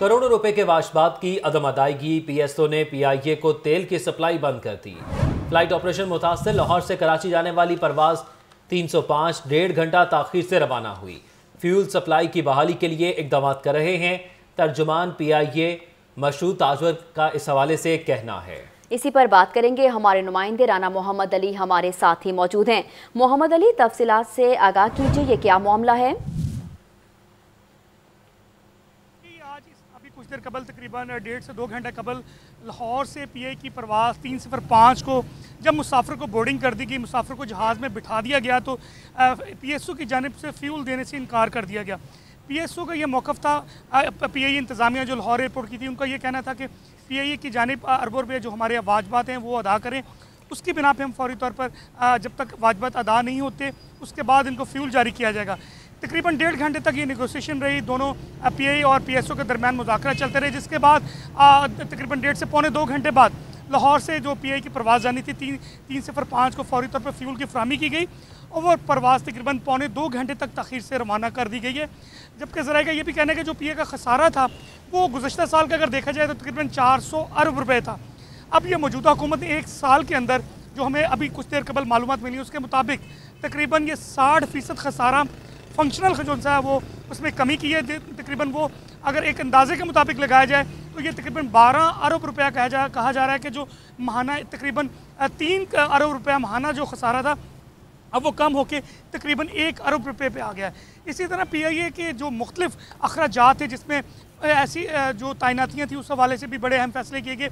करोड़ों रुपए के वाशबात की अदम अदायगी, पीएसओ ने पीआईए को तेल की सप्लाई बंद कर दी। फ्लाइट ऑपरेशन मुतासिर, लाहौर से कराची जाने वाली परवाज 305 1.5 घंटा ताखीर से रवाना हुई। फ्यूल सप्लाई की बहाली के लिए इकदाम कर रहे हैं। तर्जुमान पीआईए मशरूद ताजवर का इस हवाले से कहना है। इसी पर बात करेंगे, हमारे नुमाइंदे राना मोहम्मद अली हमारे साथ ही मौजूद हैं। मोहम्मद अली, तफसीलात से आगाह कीजिए, ये क्या मामला है? आज अभी कुछ देर कबल, तकरीबन 1.5 से 2 घंटे कबल, लाहौर से पीआई की परवाज़ 305 को जब मुसाफिर को बोर्डिंग कर दी गई, मुसाफिर को जहाज़ में बिठा दिया गया, तो पीएसओ की जानिब से फ्यूल देने से इनकार कर दिया गया। पीएसओ का ये मौक़िफ़ था, पीआई इंतज़ामिया जो लाहौर एयरपोर्ट की थी, उनका ये कहना था कि पीआईए की जानिब अरबों रुपये जो हमारे वाजबात हैं वो अदा करें। उसकी बिना पे हम फौरी तौर पर जब तक वाजबात अदा नहीं होते उसके बाद इनको फ्यूल जारी किया जाएगा। तकरीबन 1.5 घंटे तक ये नेगोशिएशन रही, दोनों पीआई और पीएसओ के दरमियान मुज़ाकरा चलते रहे, जिसके बाद तकरीबन 1.5 से पौने 2 घंटे बाद लाहौर से जो पीआई की परवाज़ जानी थी 305 को फौरी तौर पर फ्यूल की फराहमी की गई और वो परवाज़ तकरीबन पौने 2 घंटे तक तख़ीर से रवाना कर दी गई है। जबकि ज़राए का ये भी कहना है कि जो पीआई का खसारा था वो गुज़श्ता साल का अगर देखा जाए तो तकरीबन 400 अरब रुपये था। अब ये मौजूदा हुकूमत ने 1 साल के अंदर, जो हमें अभी कुछ देर कबल मालूमात मिली उसके मुताबिक, तकरीबन ये 60% खसारा फंक्शनल जो है वो उसमें कमी की है। तकरीबन वो अगर एक अंदाजे के मुताबिक लगाया जाए तो ये तकरीबन 12 अरब रुपया कहा जा रहा है कि जो महाना तकरीबन 3 अरब रुपया महाना जो खसारा था अब वो कम होकर तकरीबन 1 अरब रुपये पे आ गया है। इसी तरह पीआईए के जो मुख्तलिफ अखराजात थे जिसमें ऐसी जो तैनातियाँ थी उस हवाले से भी बड़े अहम फैसले किए गए।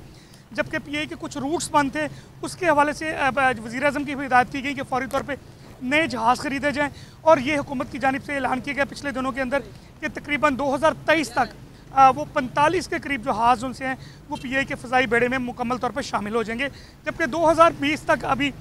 जबकि पीआई के कुछ रूट्स बंद थे, उसके हवाले से वज़ीर-ए-आज़म की भी हिदायत की गई कि फौरी तौर पर नए जहाज़ ख़रीदे जाएँ। और ये हुकूमत की जानिब से ऐलान किया गया पिछले दिनों के अंदर कि तकरीबन 2023 तक वो 45 के करीब जो जहाज़ उनसे हैं वो पीआई के फ़ज़ाई बेड़े में मुकम्मल तौर पर शामिल हो जाएंगे। जबकि 2020 तक, अभी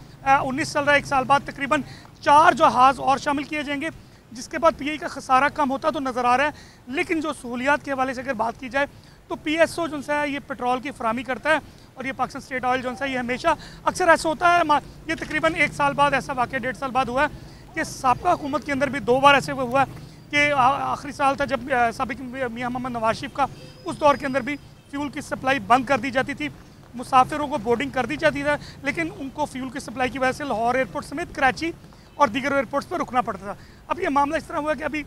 19 चल रहा है, 1 साल बाद तकरीबन 4 जहाज़ और शामिल किए जाएंगे, जिसके बाद पीआई का खसारा कम होता तो नज़र आ रहा है। लेकिन जो सहूलियात के हवाले से अगर बात की जाए तो पीएसओ जो है ये पेट्रोल की फराहमी करता है और ये पाकिस्तान स्टेट ऑयल जो है ये हमेशा अक्सर ऐसा होता है। ये तकरीबन 1 साल बाद ऐसा वाक़या 1.5 साल बाद हुआ है कि साबका हुकूमत के अंदर भी 2 बार ऐसे हुआ है कि आखिरी साल था जब साबिक मियां मोहम्मद नवाज शरीफ का, उस दौर के अंदर भी फ्यूल की सप्लाई बंद कर दी जाती थी, मुसाफिरों को बोर्डिंग कर दी जाती था, लेकिन उनको फ्यूल की सप्लाई की वजह से लाहौर एयरपोर्ट समेत कराची और दीगर एयरपोर्ट्स पर रुकना पड़ता था। अब ये मामला इस तरह हुआ कि अभी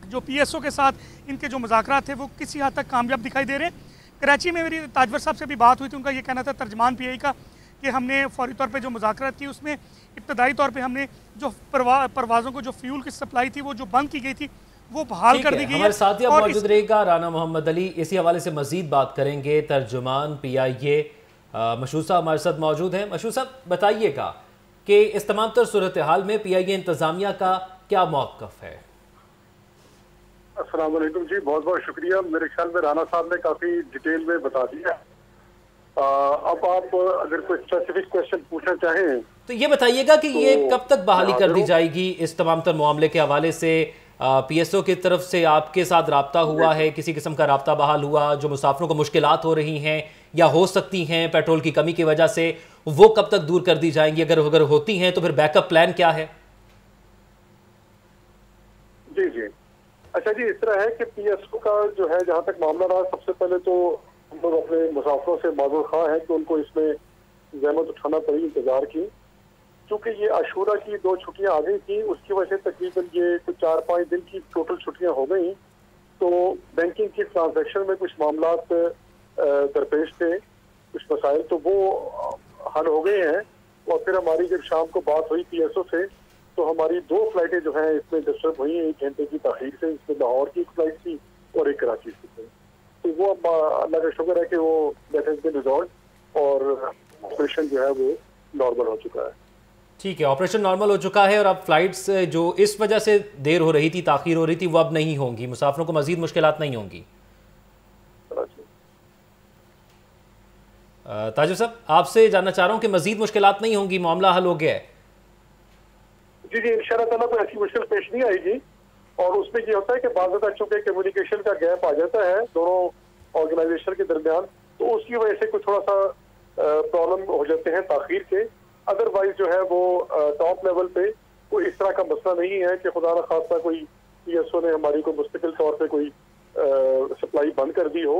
जो पीएसओ के साथ इनके जो मुज़ाकरात थे वो किसी हद तक कामयाब दिखाई दे रहे हैं। कराची में मेरी ताजवर साहब से भी बात हुई थी, उनका ये कहना था, तर्जमान पीआई का, कि हमने फौरी तौर पे जो मुज़ाकरात की उसमें इब्तदाई तौर पे हमने जो परवाज़ों को जो फ्यूल की सप्लाई थी वो जो बंद की गई थी वो बहाल कर दी गई है। हमारे साथ ही मौजूद रहेगा राना मोहम्मद अली, इसी हवाले से मजीद बात करेंगे। तर्जुमान पीआईए मशरूद साहब हमारे साथ मौजूद हैं। मशरूद साहब, बताइएगा कि इस तमाम तर सूरत हाल में पीआईए इंतज़ामिया का क्या मौक़िफ़ है? अस्सलाम वालेकुम जी, बहुत बहुत शुक्रिया। मेरे ख्याल में राना साहब ने काफ़ी डिटेल में बता दिया। अब आप अगर कोई स्पेसिफिक क्वेश्चन पूछना चाहें तो ये बताइएगा कि ये कब तक बहाली कर दी जाएगी? इस तमाम तर मामले के हवाले से पीएसओ की तरफ से आपके साथ राब्ता हुआ है, किसी किस्म का राब्ता बहाल हुआ? जो मुसाफिरों को मुश्किलात हो रही हैं या हो सकती हैं पेट्रोल की कमी की वजह से, वो कब तक दूर कर दी जाएंगी? अगर होती हैं तो फिर बैकअप प्लान क्या है? जी जी, अच्छा जी, इस तरह है कि पीएसओ का जो है, जहाँ तक मामला रहा, सबसे पहले तो हम लोग अपने मुसाफिरों से माजूर खां है कि उनको इसमें जहमत उठाना पड़ी, इंतजार की, क्योंकि ये आशूरा की 2 छुट्टियां आ गई थी, उसकी वजह से तकरीबन ये कुछ 4-5 दिन की टोटल छुट्टियां हो गई। तो बैंकिंग की ट्रांजैक्शन में कुछ मामलात दरपेश थे, कुछ मसाइल, तो वो हल हो गए हैं। और फिर हमारी जब शाम को बात हुई पीएसओ से तो हमारी 2 फ्लाइटें जो हैं इसमें डिस्टर्ब हुई 1 घंटे की ताखीर से। इसमें लाहौर की एक फ्लाइट थी और एक कराची की थी। तो वो अब अल्लाह का शुक्र है कि वो दैट हैज बीन रिजॉल्व और ऑपरेशन जो है वो नॉर्मल हो चुका है। ठीक है, ऑपरेशन नॉर्मल हो चुका है और अब फ्लाइट्स जो इस वजह से देर हो रही थी, ताखीर हो रही थी, वो अब नहीं होंगी, मुसाफिरों को मजीद मुश्किलात नहीं होंगी। ताजुब साहब, आपसे जानना चाह रहा हूँ कि मजीद मुश्किलात नहीं होंगी, मामला हल हो गया है? जी जी, इंशाअल्लाह ताला कोई ऐसी मुश्किल पेश नहीं आएगी। और उसमें ये होता है कि बाज़ ज़ात चूंकि कम्युनिकेशन का गैप आ जाता है दोनों ऑर्गेनाइजेशन के दरमियान, तो उसकी वजह से कुछ थोड़ा सा प्रॉब्लम हो जाते हैं ताखीर के। अदरवाइज जो है वो टॉप लेवल पे कोई इस तरह का मसला नहीं है कि खुदा न खास्ता कोई पीएसओ ने हमारी को मुस्तकिल तौर पे कोई सप्लाई बंद कर दी हो,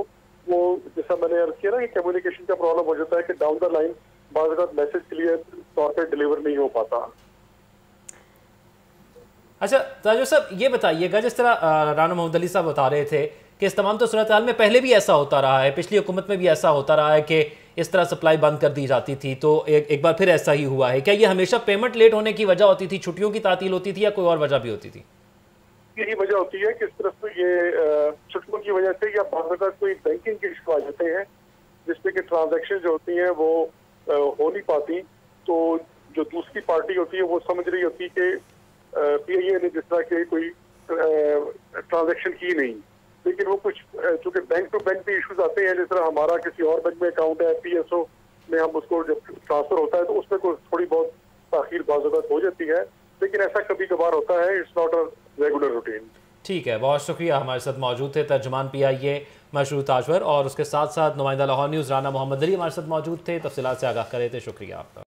वो जैसा मैंने अर्ज किया ना कि कम्युनिकेशन का प्रॉब्लम हो जाता है कि डाउन द लाइन बाज़ वक़्त मैसेज क्लियर तौर पे डिलीवर नहीं हो पाता। अच्छा ताजुर साहब, ये बताइएगा, जिस तरह राना मोहम्मद अली साहब बता रहे थे कि इस तमाम तो सूरत हाल में पहले भी ऐसा होता रहा है, पिछली हुकूमत में भी ऐसा होता रहा है कि इस तरह सप्लाई बंद कर दी जाती थी, तो एक बार फिर ऐसा ही हुआ है। क्या ये हमेशा पेमेंट लेट होने की वजह होती थी, छुट्टियों की तातील होती थी, या कोई और वजह भी होती थी? यही वजह होती है कि इस तरफ तो ये छुट्टियों की वजह से या बाज़ वक़्त कोई बैंकिंग के इशू आ जाते हैं जिसपे कि ट्रांजैक्शन जो होती हैं वो हो नहीं पाती, तो जो दूसरी पार्टी होती है वो समझ रही होती है कि PIA ने जिस तरह के कोई ट्रांजैक्शन की नहीं, लेकिन वो कुछ चूंकि बैंक टू बैंक भी इश्यूज आते हैं, जिस तरह हमारा किसी और बैंक में अकाउंट है, PSO में हम उसको जब ट्रांसफर होता है तो उसमें कोई थोड़ी बहुत ताखीर बाज़ वक़्त हो जाती है, लेकिन ऐसा कभी कभार होता है, it's not a regular routine. ठीक है, बहुत शुक्रिया। हमारे साथ मौजूद थे तर्जुमान PIA मशरूर ताजवर, और उसके साथ साथ नुमाइंदा लाहौर न्यूज़ राना मोहम्मद अली हमारे साथ मौजूद थे, तफसीलात से आगाह कर रहे थे। शुक्रिया आपका।